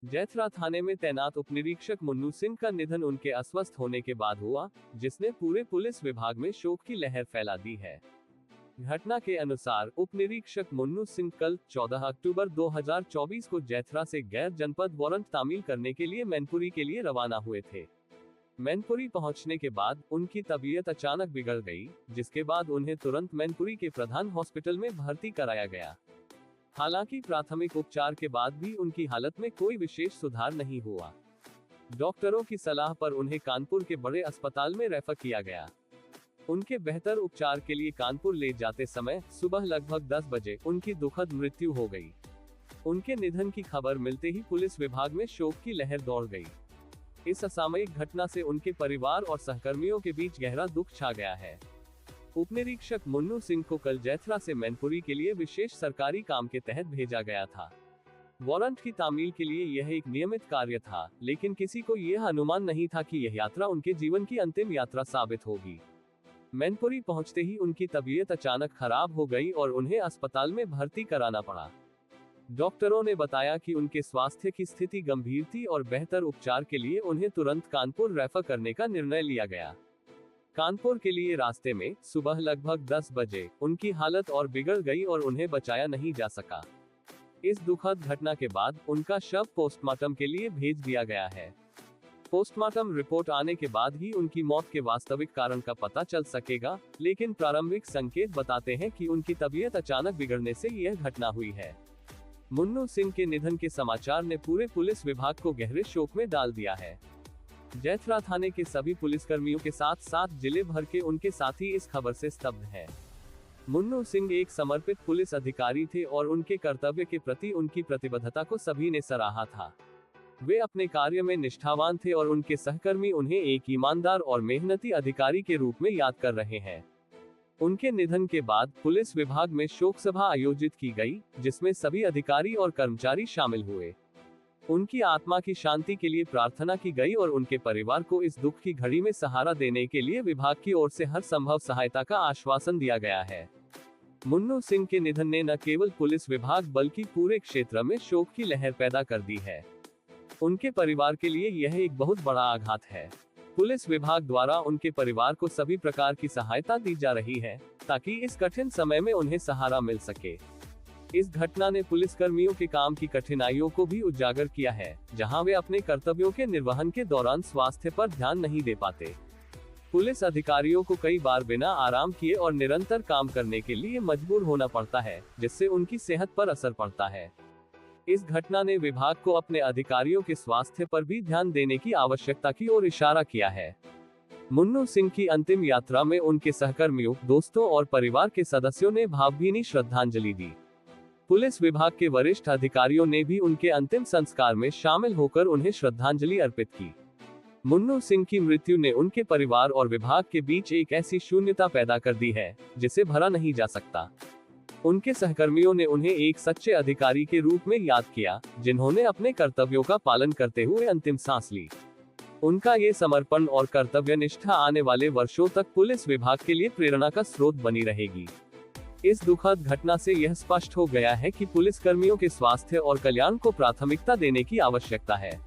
जैथरा थाने में तैनात उपनिरीक्षक मुन्नू सिंह का निधन उनके अस्वस्थ होने के बाद हुआ, जिसने पूरे पुलिस विभाग में शोक की लहर फैला दी है। घटना के अनुसार उपनिरीक्षक मुन्नू सिंह कल 14 अक्टूबर 2024 को जैथरा से गैर जनपद वारंट तामील करने के लिए मैनपुरी के लिए रवाना हुए थे। मैनपुरी पहुंचने के बाद उनकी तबीयत अचानक बिगड़ गई, जिसके बाद उन्हें तुरंत मैनपुरी के प्रधान हॉस्पिटल में भर्ती कराया गया। हालांकि प्राथमिक उपचार के बाद भी उनकी हालत में कोई विशेष सुधार नहीं हुआ। डॉक्टरों की सलाह पर उन्हें कानपुर के बड़े अस्पताल में रेफर किया गया। उनके बेहतर उपचार के लिए कानपुर ले जाते समय सुबह लगभग 10 बजे उनकी दुखद मृत्यु हो गई। उनके निधन की खबर मिलते ही पुलिस विभाग में शोक की लहर दौड़ गई। इस असामयिक घटना से उनके परिवार और सहकर्मियों के बीच गहरा दुख छा गया है। उपनिरीक्षक मुन्नू सिंह को कल जैथरा से मैनपुरी के लिए विशेष सरकारी काम के तहत भेजा गया था। वारंट की तामील के लिए यह एक नियमित कार्य था, लेकिन किसी को यह अनुमान नहीं था कि यह यात्रा उनके जीवन की अंतिम यात्रा साबित होगी। मैनपुरी पहुंचते ही उनकी तबीयत अचानक खराब हो गई और उन्हें अस्पताल में भर्ती कराना पड़ा। डॉक्टरों ने बताया कि उनके स्वास्थ्य की स्थिति गंभीर थी और बेहतर उपचार के लिए उन्हें तुरंत कानपुर रेफर करने का निर्णय लिया गया। कानपुर के लिए रास्ते में सुबह लगभग 10 बजे उनकी हालत और बिगड़ गई और उन्हें बचाया नहीं जा सका। इस दुखद घटना के बाद उनका शव पोस्टमार्टम के लिए भेज दिया गया है। पोस्टमार्टम रिपोर्ट आने के बाद ही उनकी मौत के वास्तविक कारण का पता चल सकेगा, लेकिन प्रारंभिक संकेत बताते हैं कि उनकी तबीयत अचानक बिगड़ने से यह घटना हुई है। मुन्नू सिंह के निधन के समाचार ने पूरे पुलिस विभाग को गहरे शोक में डाल दिया है। जैथरा थाने के सभी पुलिसकर्मियों के साथ साथ जिले भर के उनके साथी इस खबर से स्तब्ध हैं। मुन्नू सिंह एक समर्पित पुलिस अधिकारी थे और उनके कर्तव्य के प्रति उनकी प्रतिबद्धता को सभी ने सराहा था। वे अपने कार्य में निष्ठावान थे और उनके सहकर्मी उन्हें एक ईमानदार और मेहनती अधिकारी के रूप में याद कर रहे हैं। उनके निधन के बाद पुलिस विभाग में शोक सभा आयोजित की गई, जिसमें सभी अधिकारी और कर्मचारी शामिल हुए। उनकी आत्मा की शांति के लिए प्रार्थना की गई और उनके परिवार को इस दुख की घड़ी में सहारा देने के लिए विभाग की ओर से हर संभव सहायता का आश्वासन दिया गया है। मुन्नू सिंह के निधन ने न केवल पुलिस विभाग बल्कि पूरे क्षेत्र में शोक की लहर पैदा कर दी है। उनके परिवार के लिए यह एक बहुत बड़ा आघात है। पुलिस विभाग द्वारा उनके परिवार को सभी प्रकार की सहायता दी जा रही है, ताकि इस कठिन समय में उन्हें सहारा मिल सके। इस घटना ने पुलिसकर्मियों के काम की कठिनाइयों को भी उजागर किया है, जहां वे अपने कर्तव्यों के निर्वहन के दौरान स्वास्थ्य पर ध्यान नहीं दे पाते। पुलिस अधिकारियों को कई बार बिना आराम किए और निरंतर काम करने के लिए मजबूर होना पड़ता है, जिससे उनकी सेहत पर असर पड़ता है। इस घटना ने विभाग को अपने अधिकारियों के स्वास्थ्य पर भी ध्यान देने की आवश्यकता की ओर इशारा किया है। मुन्नू सिंह की अंतिम यात्रा में उनके सहकर्मियों, दोस्तों और परिवार के सदस्यों ने भावभीनी श्रद्धांजलि दी। पुलिस विभाग के वरिष्ठ अधिकारियों ने भी उनके अंतिम संस्कार में शामिल होकर उन्हें श्रद्धांजलि अर्पित की। मुन्नू सिंह की मृत्यु ने उनके परिवार और विभाग के बीच एक ऐसी शून्यता पैदा कर दी है, जिसे भरा नहीं जा सकता। उनके सहकर्मियों ने उन्हें एक सच्चे अधिकारी के रूप में याद किया, जिन्होंने अपने कर्तव्यों का पालन करते हुए अंतिम सांस ली। उनका ये समर्पण और कर्तव्य निष्ठा आने वाले वर्षों तक पुलिस विभाग के लिए प्रेरणा का स्रोत बनी रहेगी। इस दुखद घटना से यह स्पष्ट हो गया है कि पुलिसकर्मियों के स्वास्थ्य और कल्याण को प्राथमिकता देने की आवश्यकता है।